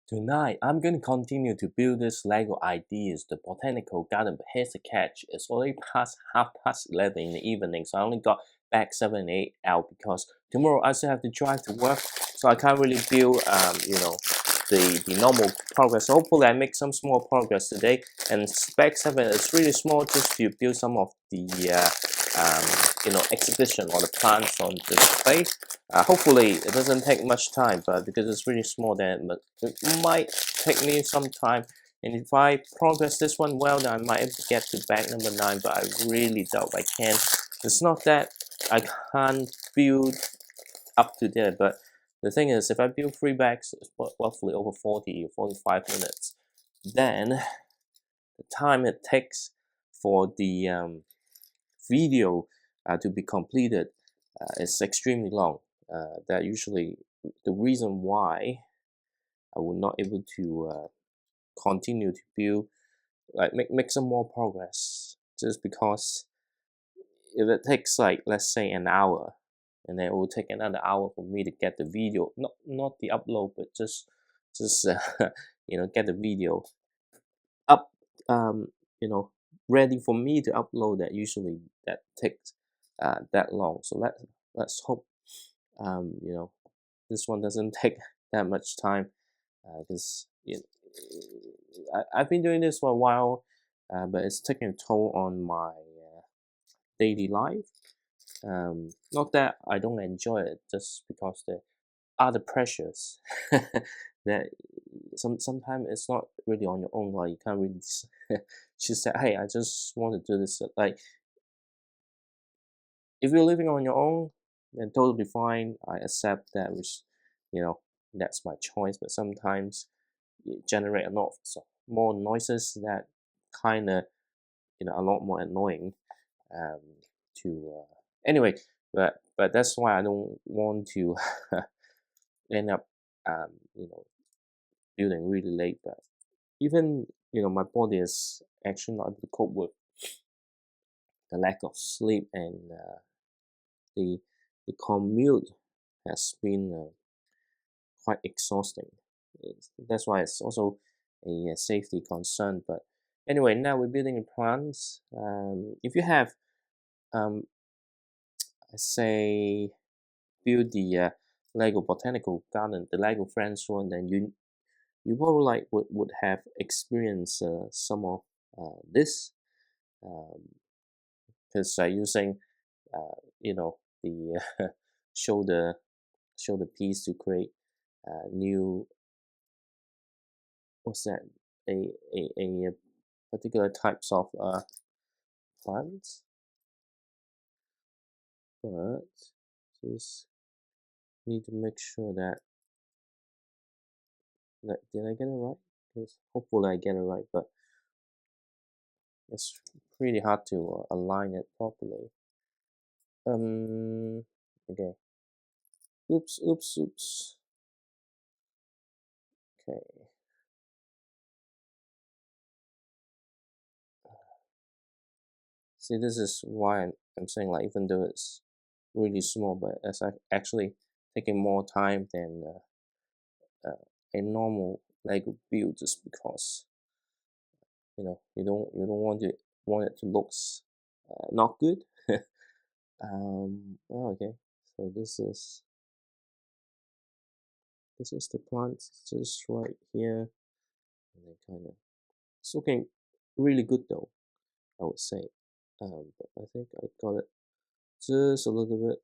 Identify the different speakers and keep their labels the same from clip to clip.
Speaker 1: Tonight, I'm going to continue to build this Lego ideas, the Botanical Garden, but here's the catch. It's already past 11:30 in the evening, so I only got back 7 8 out because tomorrow I still have to drive to work, so I can't really build, the normal progress. Hopefully, I make some small progress today, and spec 7 is really small just to build some of the, exhibition or the plants on display. Hopefully it doesn't take much time, but because it's really small, then it might take me some time. And if I progress this one well, then I might able to get to bag number 9, but I really doubt I can. It's not that I can't build up to there, but the thing is, if I build 3 bags, it's roughly over 40 or 45 minutes, then the time it takes for the video to be completed is extremely long. That usually the reason why I will not able to continue to build, like make some more progress, just because if it takes, like, let's say an hour, and then it will take another hour for me to get the video, not the upload, but just get the video up, ready for me to upload. That usually that takes that long. So let's hope this one doesn't take that much time, because I've been doing this for a while, but it's taking a toll on my daily life. Not that I don't enjoy it, just because there are the pressures that sometimes it's not really on your own. Like, you can't really just say, hey, I just want to do this. Like, if you're living on your own, then totally fine. I accept that, which, that's my choice. But sometimes it generate a lot of more noises that kind of, a lot more annoying. Um, anyway, but that's why I don't want to end up, um, you know, building really late. But even, my body is actually not able to cope with the lack of sleep, and the the commute has been quite exhausting. That's why it's also a safety concern. But anyway, now we're building a plants. If you have, um, I say, build the Lego Botanical Garden, the Lego Friends one, then you probably would have experienced some of this, because using the shoulder shoulder piece to create new, what's that, a particular types of plants. But just need to make sure that did I get it right? Because hopefully I get it right, but it's pretty hard to align it properly. Okay. Oops. Okay. See, this is why I'm saying, like, even though it's really small, but it's actually taking more time than a normal Lego build, just because you don't want it to look not good. Okay, so this is the plant just right here, and then kind of it's looking really good though, I would say. But I think I got it just a little bit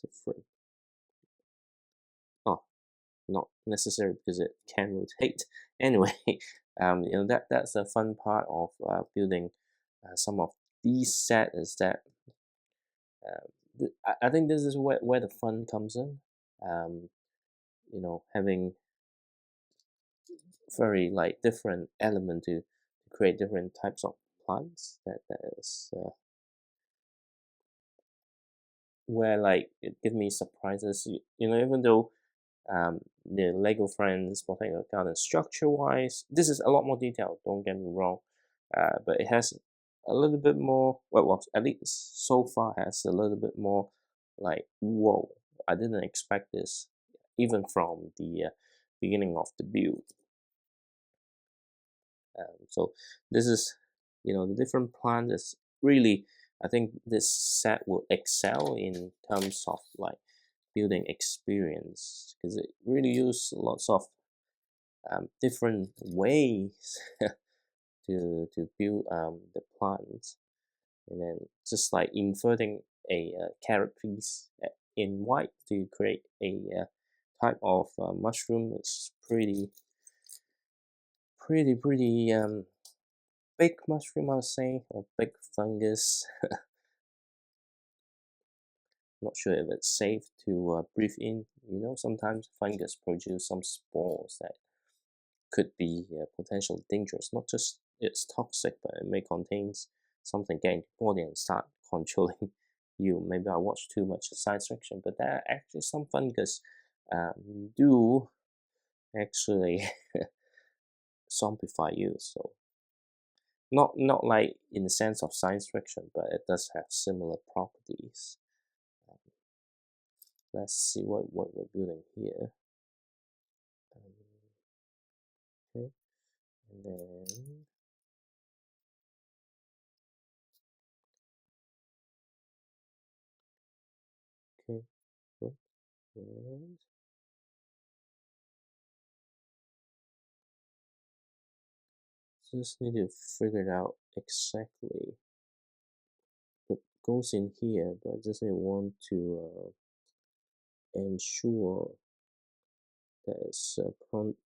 Speaker 1: different. Oh, not necessary, because it can rotate. Anyway, that's the fun part of building some of these set, is that I think this is where the fun comes in. Um, having very, like, different element to create different types of plants. That is where, like, it gives me surprises. Even though the Lego Friends Botanical Garden, structure wise, this is a lot more detailed, don't get me wrong, but it has a little bit more, well, at least so far has a little bit more, like, whoa, I didn't expect this even from the beginning of the build. So this is, the different plant is really, I think this set will excel in terms of like building experience, because it really use lots of different ways to build the plant, and then just like inserting a carrot piece in white to create a type of mushroom. It's pretty big mushroom, I'll say, or big fungus. Not sure if it's safe to breathe in. Sometimes fungus produce some spores that could be potentially dangerous. Not just it's toxic, but it may contain something getting the body and start controlling you. Maybe I watch too much science fiction, but there are actually some fungus do actually zombify you. So not like in the sense of science fiction, but it does have similar properties. Let's see what we're building here. Okay, and then okay, good. And just need to figure it out exactly what goes in here, but I just want to ensure that it's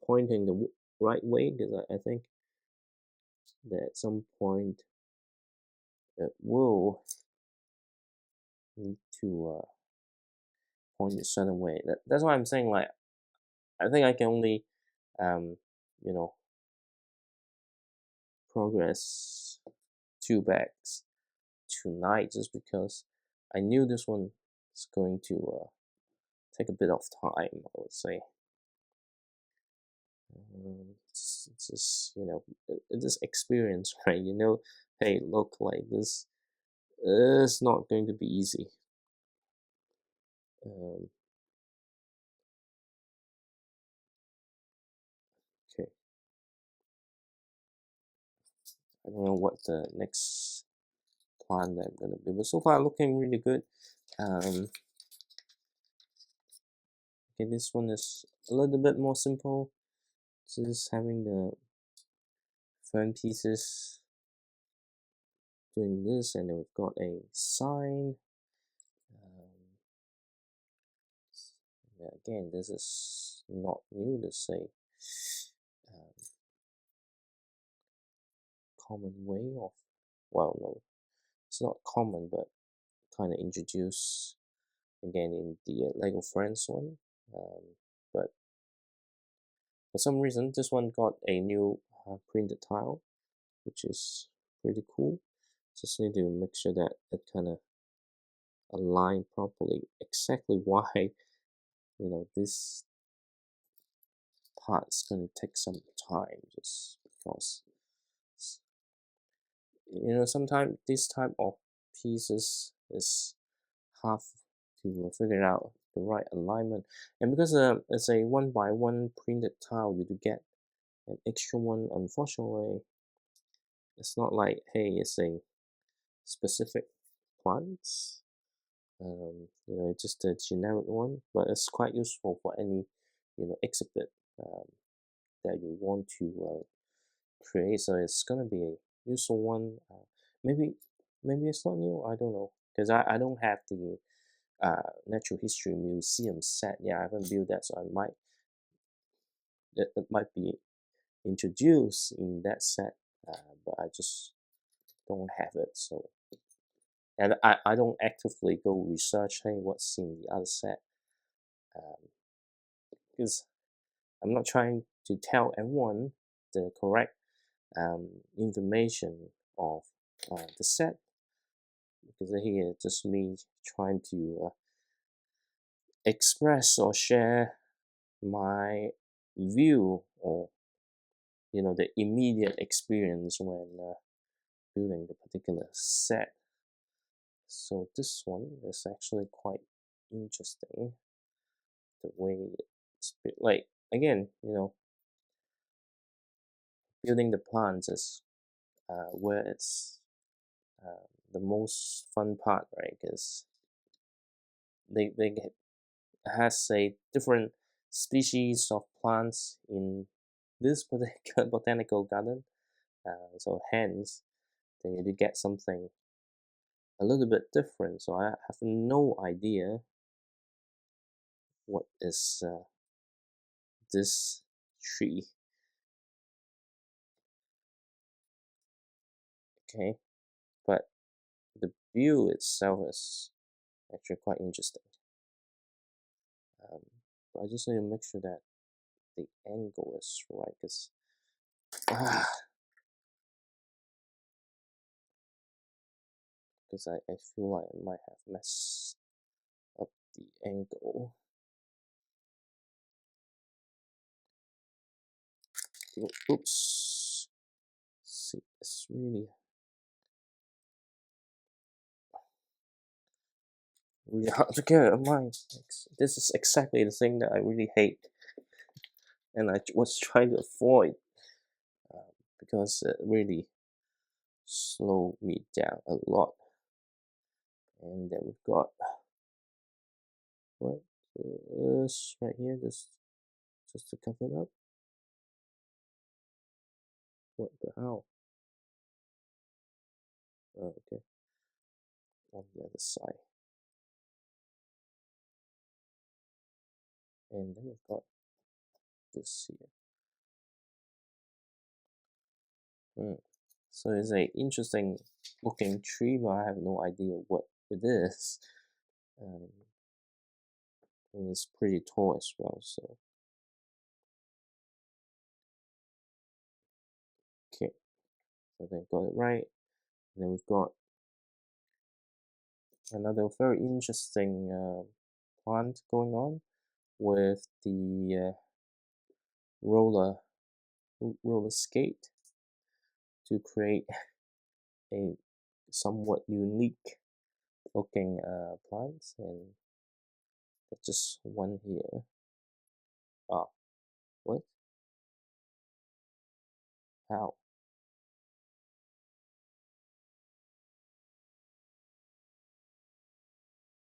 Speaker 1: pointing the right way, because I think that at some point it will need to point a certain way. That's why I'm saying, like, I think I can only you know progress 2 bags tonight, just because I knew this one is going to take a bit of time, I would say. It's just, this experience, right? Hey, look, like this is not going to be easy. Um, okay, I don't know what the next plan that I'm gonna do, but so far looking really good. Okay, this one is a little bit more simple. Just having the fern pieces doing this, and then we've got a sign. Yeah, again, this is not new to say. Common way of, well, no, it's not common, but kind of introduced again in the Lego Friends one. But for some reason, this one got a new printed tile, which is pretty cool. Just need to make sure that it kind of align properly. Exactly why this part is going to take some time, just because sometimes this type of pieces is hard to figure out the right alignment. And because it's a 1 by 1 printed tile, you do get an extra one. Unfortunately, it's not like, hey, it's a specific plants. It's just a generic one, but it's quite useful for any exhibit um, that you want to create. So it's gonna be a useful one. Maybe it's not new. I don't know, because I don't have the natural history museum set. Yeah, I haven't built that, so it might be introduced in that set, but I just don't have it. So, and I don't actively go research, hey, what's in the other set, because I'm not trying to tell everyone the correct information of the set, because here just me trying to express or share my view, or the immediate experience when building the particular set. So this one is actually quite interesting. the way it's like, again, building the plants is where it's the most fun part, right? Because they has a different species of plants in this particular botanical garden. So hence, they need to get something a little bit different. So I have no idea what is this tree. Okay, but the view itself is actually quite interesting. But I just need to make sure that the angle is right, because I feel like I might have messed up the angle. Oops. See, it's really hard to get out of mind. This is exactly the thing that I really hate, and I was trying to avoid because it really slowed me down a lot. And then we've got what is right here, just to cover it up. What the hell? Oh, okay, on the other side. And then we've got this here. So it's a interesting looking tree, but I have no idea what it is. And it's pretty tall as well. So okay, so they got it right. And then we've got another very interesting plant going on with the roller skate to create a somewhat unique looking plants, and just one here. Ah, what? How?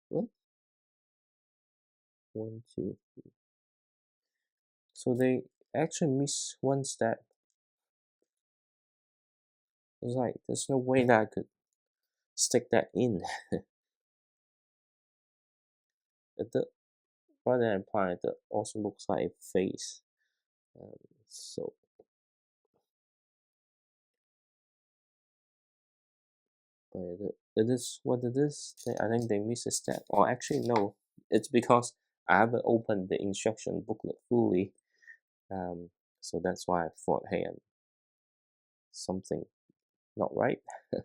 Speaker 1: What? One, two. So they actually miss one step. It's like there's no way that I could stick that in. The rather than plant, it also looks like a face. Um, so but it is what it is. I think they miss a step. Or actually, no, it's because I haven't opened the instruction booklet fully. Um, so that's why I thought, hey, something not right. But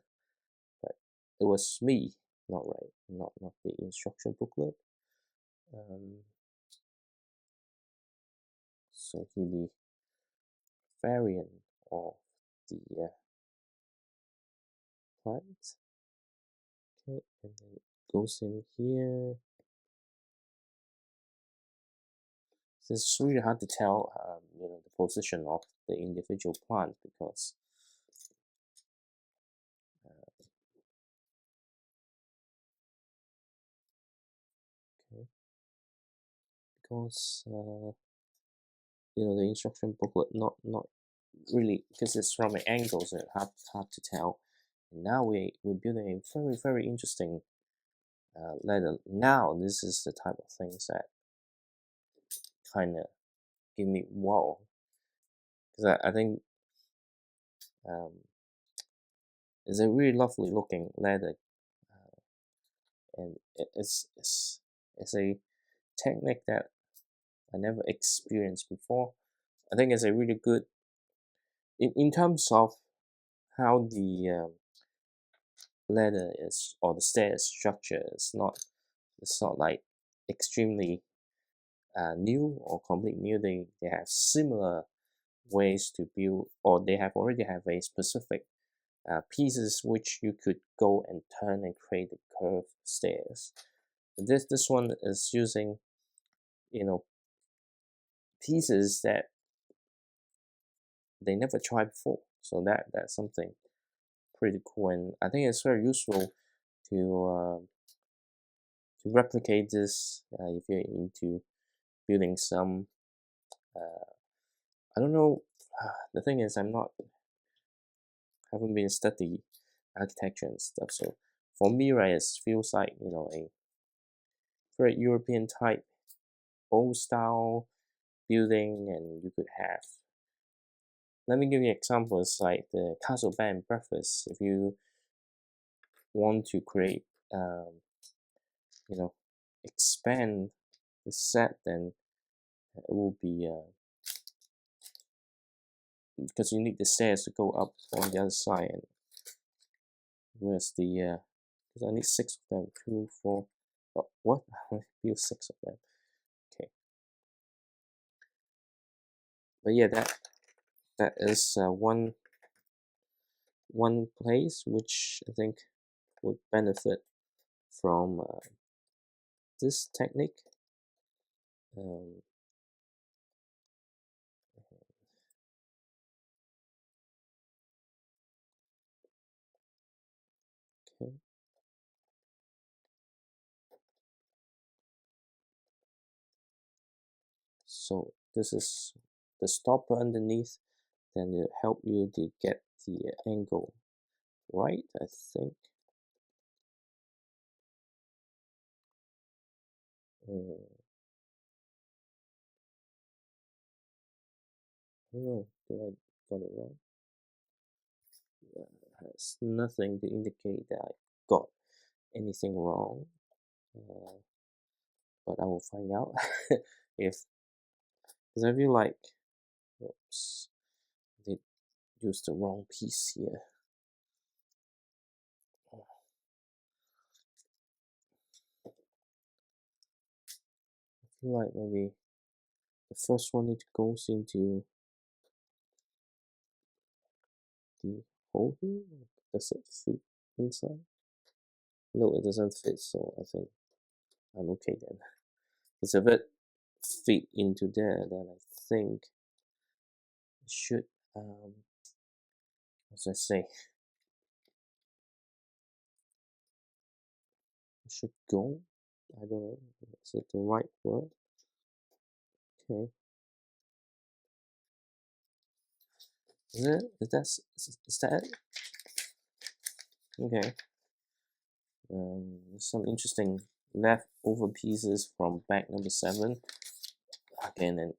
Speaker 1: it was me not right, not the instruction booklet. So here the variant of the plant. Okay, and then it goes in here. So it's really hard to tell, the position of the individual plant because okay, because the instruction booklet not really, because it's from an angle, so it's hard to tell. And now we're building a very interesting ladder. Now this is the type of things that kind of give me wow, because I think um, it's a really lovely looking ladder, and it's a technique that I never experienced before. I think it's a really good in terms of how the ladder is, or the stairs structure is not, it's not like extremely new or complete new. They have similar ways to build, or they have already have a specific pieces which you could go and turn and create the curved stairs. This one is using you know, pieces that they never tried before. So that's something pretty cool, and I think it's very useful to replicate this if you're into building some. I don't know. The thing is, haven't been study architecture and stuff. So for me, right, it feels like a very European type, old style building, and you could have. Let me give you examples like the castle bed and breakfast. If you want to create, you know, expand the set, then it will be because you need the stairs to go up on the other side. And where's the because I need 6 of them, 2, 4. Oh, what? I build 6 of them. Okay, but yeah, that is one place which I think would benefit from this technique. Um, okay, so this is the stopper underneath, then it help you to get the angle right, I think. I don't know, did I got it wrong? It has nothing to indicate that I got anything wrong, but I will find out if because I feel like, oops, they used the wrong piece here. I feel like maybe the first one it goes into the hole here. Does it fit inside? No, it doesn't fit, so I think I'm okay then. It's a bit fit into there, then I think it should, as I say, it should go. I don't know, is it the right word? Okay. Is it? Is that it? Okay. Some interesting leftover pieces from bag number 7. Again, and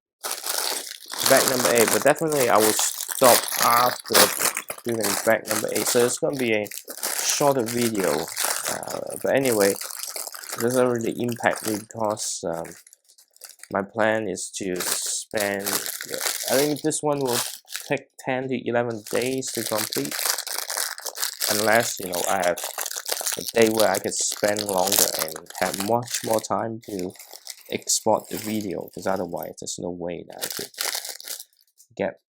Speaker 1: bag number 8, but definitely I will stop after doing bag number 8. So it's going to be a shorter video. But anyway, it doesn't really impact me because my plan is to spend, I think this one will take 10 to 11 days to complete, unless I have a day where I could spend longer and have much more time to export the video, because otherwise there's no way that I could get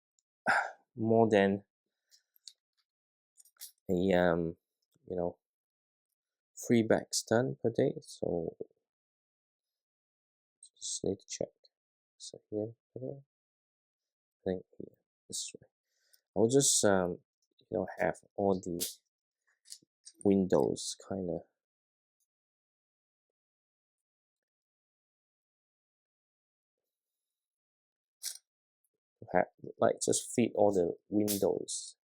Speaker 1: more than a 3 bags done per day. So just need to check. So here, I think here, this way. I'll just have all the windows kind of like just fit all the windows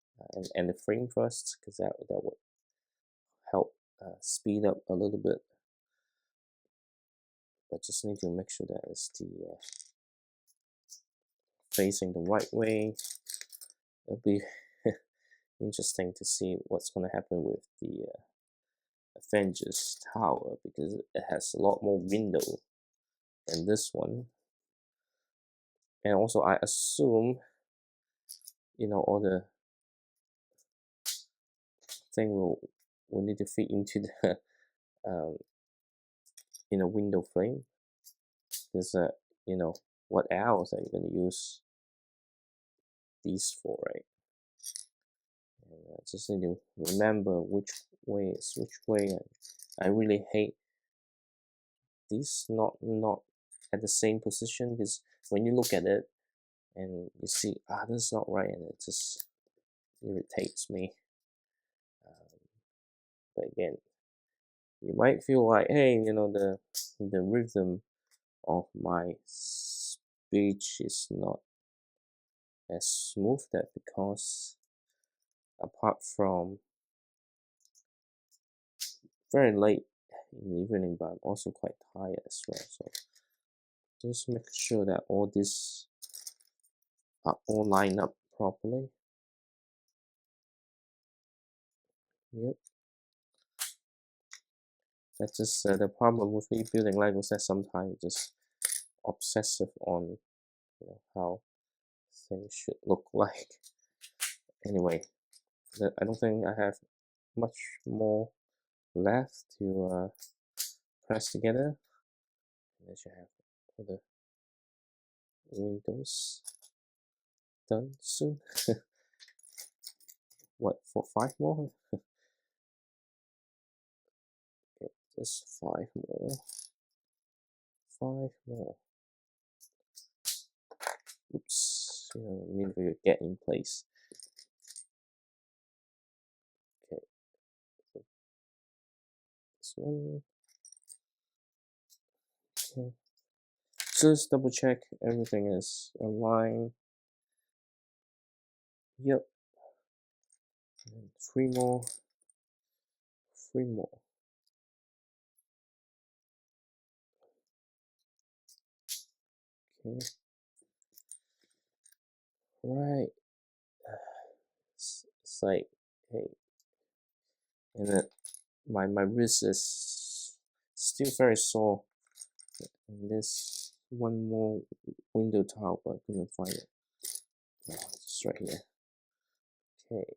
Speaker 1: and the frame first, because that would help speed up a little bit. But just need to make sure that it's the facing the right way. It'll be interesting to see what's going to happen with the Avengers Tower, because it has a lot more window than this one. And also I assume all the thing will need to fit into the window frame, because what else are you going to use these for, right? And I just need to remember which way is which way. And I really hate these not at the same position, because when you look at it and you see, this is not right, and it just irritates me. But again, you might feel like, hey, the rhythm of my speech is not as smooth, that because apart from very late in the evening, but I'm also quite tired as well. So just make sure that all these are all lined up properly. Yep. That's just the problem with me building Legos, that sometimes just obsessive on how things should look like. Anyway, I don't think I have much more left to press together. And I should have all the windows done soon. What, for 5 more? Okay, just 5 more. 5 more. Oops, mean we get in place. Okay, so this one. Okay, so let's double check everything is aligned. Yep. And 3 more. 3 more. Okay. Right. It's like, hey, and my wrist is still very sore. And this one more window tile, but I couldn't find it. It's right here. Okay.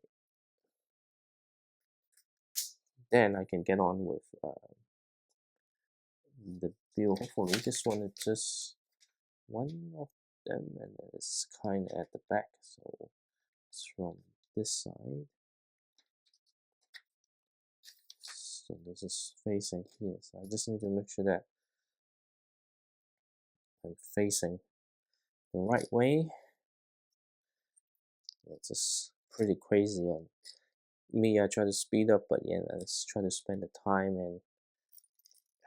Speaker 1: Then I can get on with the build. Hopefully, this one is just one of them, and it's kind of at the back, so it's from this side. So this is facing here. So I just need to make sure that I'm facing the right way. It's just pretty crazy on me. I try to speed up, but yeah, I just try to spend the time and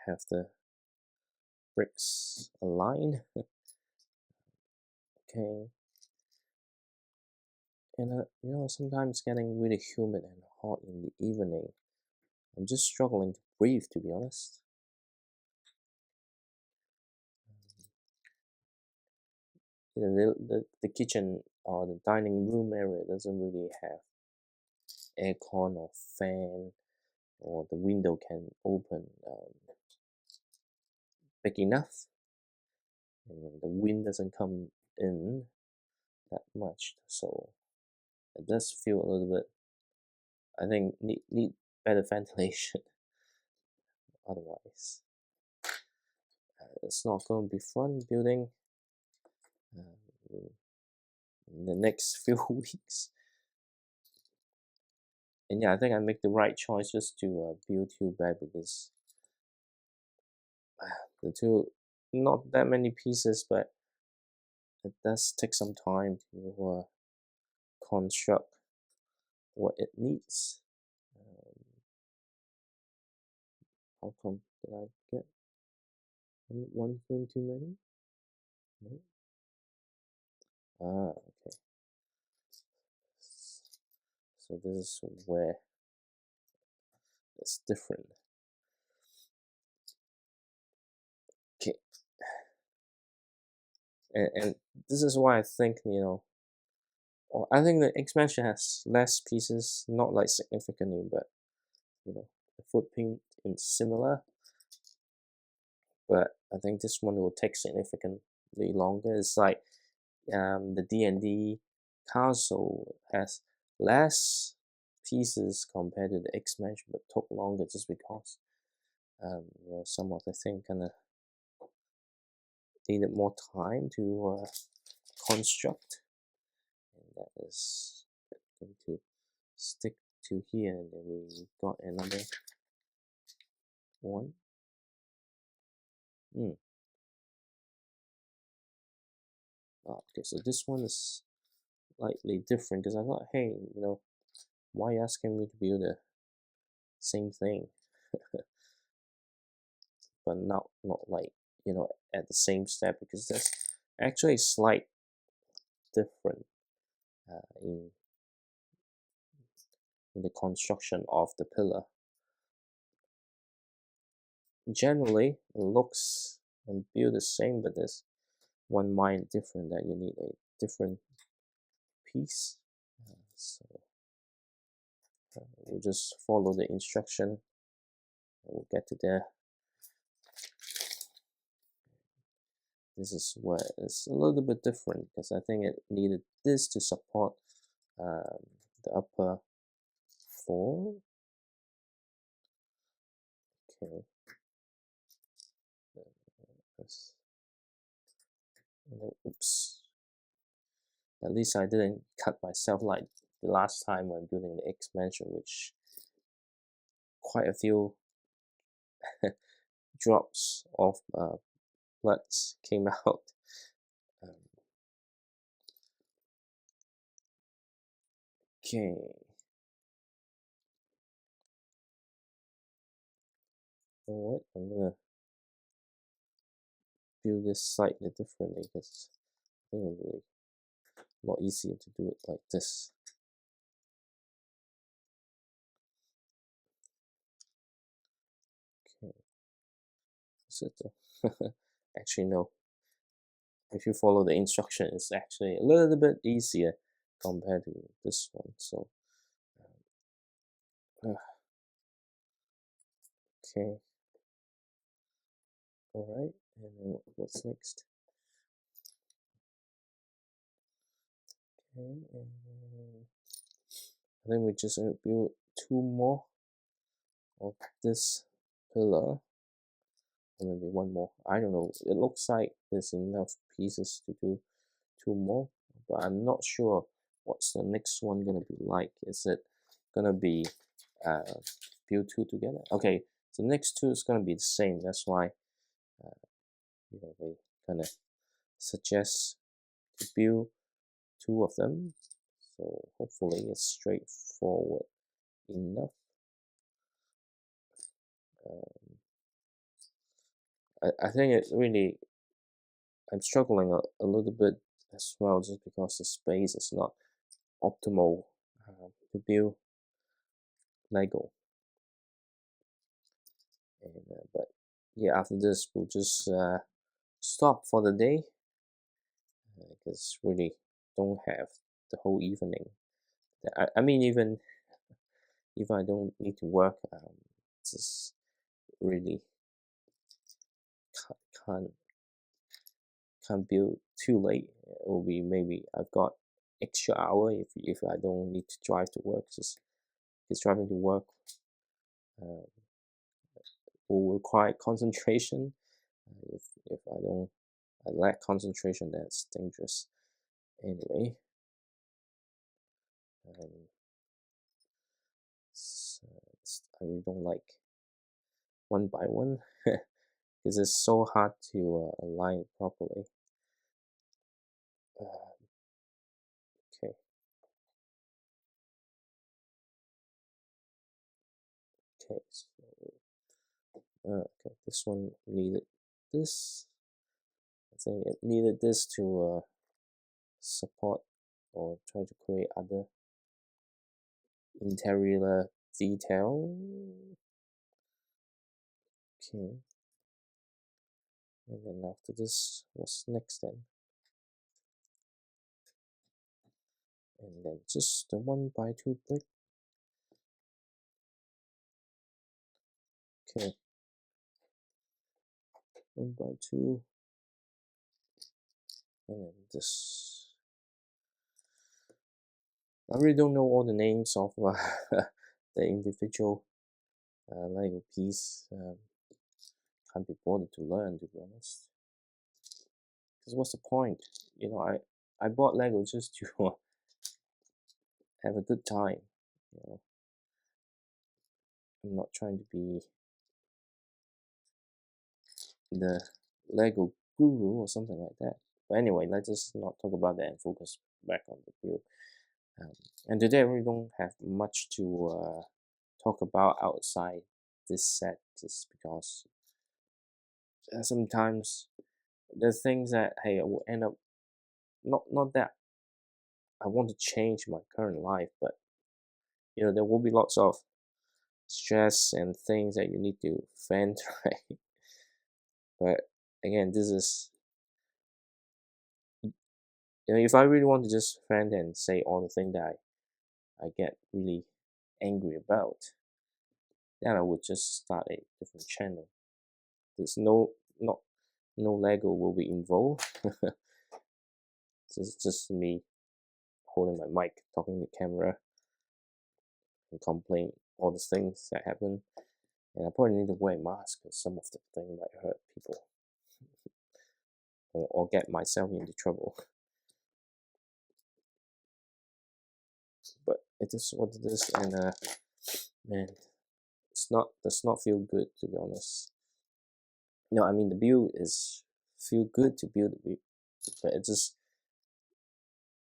Speaker 1: have the bricks aligned. Okay. And sometimes getting really humid and hot in the evening. I'm just struggling to breathe, to be honest. The kitchen or the dining room area doesn't really have aircon or fan, or the window can open big enough, and the wind doesn't come in that much, so it does feel a little bit, I think, need better ventilation. Otherwise it's not going to be fun building in the next few weeks. And yeah, I think I make the right choice just to build 2 bed, because the 2, not that many pieces, but it does take some time to construct what it needs. How come did I get one thing too many? No. Okay. So this is where it's different. Okay. And this is why I think, I think the expansion has less pieces, not like significantly, but the footprint is similar. But I think this one will take significantly longer. It's like the D&D console has less pieces compared to the expansion, but took longer just because some of the things kind of needed more time to construct, and that is going to stick to here. And then we got another one. Okay, so this one is slightly different because I thought, hey, why asking me to build the same thing, but not like at the same step, because there's actually a slight different in the construction of the pillar. Generally, it looks and build the same, but there's one mind different that you need a different piece. So we'll just follow the instruction. We'll get to there. This is where it's a little bit different because I think it needed this to support the upper four. Okay. Oops. At least I didn't cut myself like the last time when building the expansion, which quite a few drops of blood came out. Okay. Alright, I'm gonna build this slightly differently because I think it's really a lot easier to do it like this. Okay. So actually no. If you follow the instruction, it's actually a little bit easier compared to this one. So okay. Alright, and then what's next? Okay, and then we just build two more of this pillar, or maybe one more. I don't know. It looks like there's enough pieces to do two more, but I'm not sure what's the next one gonna be like. Is it gonna be build two together? Okay, so the next two is gonna be the same. That's why they kind of suggest to build two of them. So hopefully it's straightforward enough. I think it really, I'm struggling a little bit as well, just because the space is not optimal to build Lego. And but yeah, after this we'll just stop for the day because really don't have the whole evening. I mean, even if I don't need to work, just really can't can't build too late. It will be maybe I've got extra hour if I don't need to drive to work. Just because driving to work uh, will require concentration. If I lack concentration, that's dangerous. Anyway, um, so I really don't like one by one because it's so hard to align it properly. Okay, okay, so okay, this one needed this. I think it needed this to support or try to create other interior detail. Okay, and then after this, what's next then? And then just the 1x2 brick. Okay, 1x2, and then this. I really don't know all the names of the individual Lego piece. Can't be bothered to learn, to be honest. Because what's the point? I bought Lego just to have a good time. I'm not trying to be the Lego guru or something like that. But anyway, let's just not talk about that and focus back on the build. And today I really don't have much to talk about outside this set, just because sometimes there's things that, hey, I will end up not that I want to change my current life, but there will be lots of stress and things that you need to vent, right? But again, this is, if I really want to just vent and say all the things that I get really angry about, then I would just start a different channel. There's no Lego will be involved. It's just me holding my mic, talking to the camera, and complain all the things that happen. And I probably need to wear a mask because some of the things might hurt people or get myself into trouble. But it is what it is, and man, does not feel good, to be honest. I mean, the build is feel good to build the build, but it's just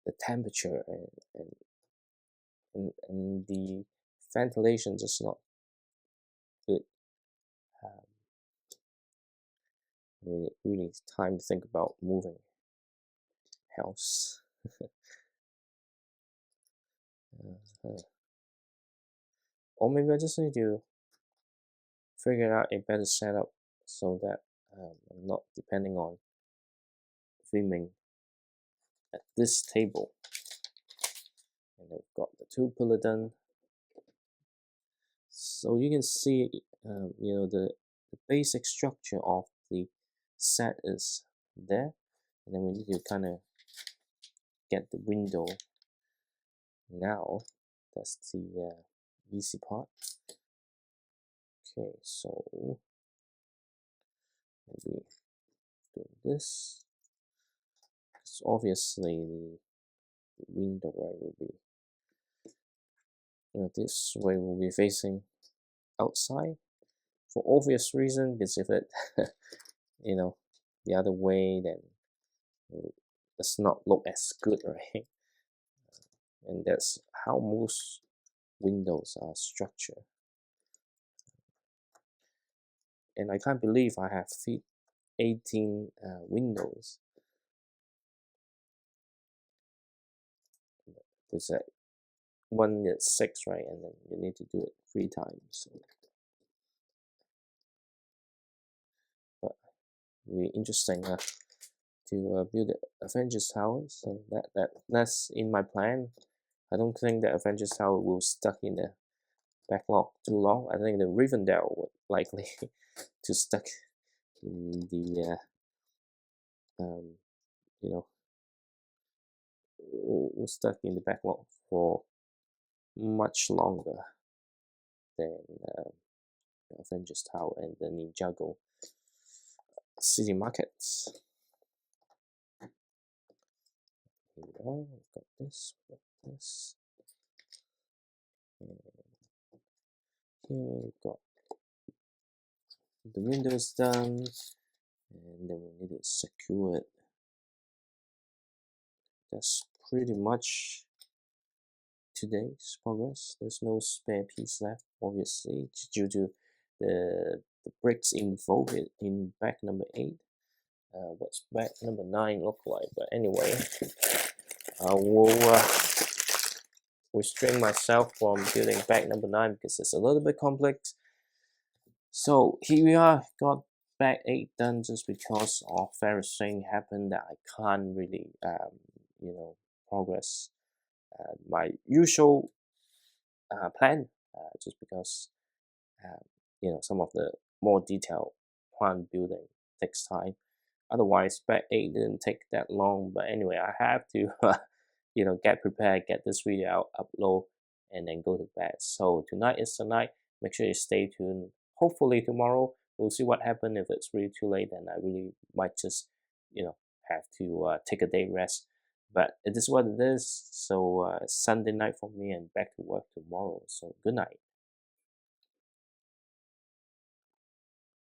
Speaker 1: the temperature and the ventilation just not good. Really, it's time to think about moving house. Or maybe I just need to figure out a better setup so that I'm not depending on filming at this table. And I've got the 2 pillar done, so you can see the basic structure of the set is there, and then we need to kind of get the window. Now that's the easy part. Okay, so maybe do this. So obviously the window, right, will be this way, will be facing outside for obvious reason, because if it the other way, then it does not look as good, right? And that's how most windows are structured. And I can't believe I have 18 windows. It's like one is 6, right? And then you need to do it 3 times. So. But really interesting to build the Avengers Tower. So that's in my plan. I don't think the Avengers Tower will stuck in the backlog too long. I think the Rivendell would likely to stuck in the will stuck in the backlog for much longer than Avengers Tower and the Ninjago City Markets. Here we are. We've got this. And here we've got the windows done, and then we need to secure it. That's pretty much today's progress. There's no spare piece left, obviously, due to the bricks involved in back number 8. What's back number 9 look like? But anyway, I will restrain myself from building back number 9 because it's a little bit complex. So here we are, got back 8 done just because of various things happened that I can't really progress my usual plan, just because some of the more detailed plan building takes time. Otherwise, back 8 didn't take that long. But anyway, I have to get prepared, get this video out, upload, and then go to bed. So tonight is the night. Make sure you stay tuned. Hopefully tomorrow we'll see what happens. If it's really too late, then I really might just have to take a day rest. But it is what it is. So Sunday night for me, and back to work tomorrow. So good night.